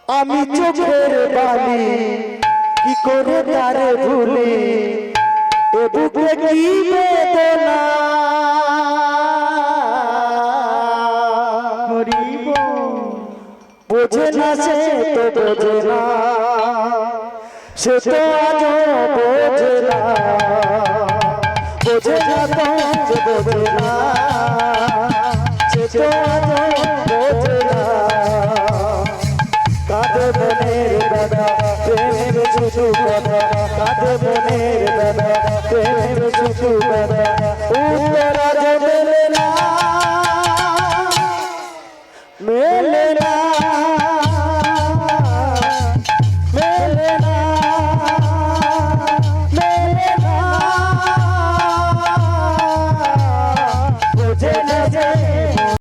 আমি চোখের বালি কি করে তারে ভুলি এ বুকে কি বেদনা বোঝে না সে তো বোঝে না সে তো আজও বোঝে না বোঝে না তো বোঝে না সে তো আজও বোঝে না কাঁদে মনের দাদা প্রেমের শুধু কথা কাঁদে মনের দাদা প্রেমের শুধু কথা উত্তর আজ মেলে না মেলে না মেলে না মেলে না বোঝে না যে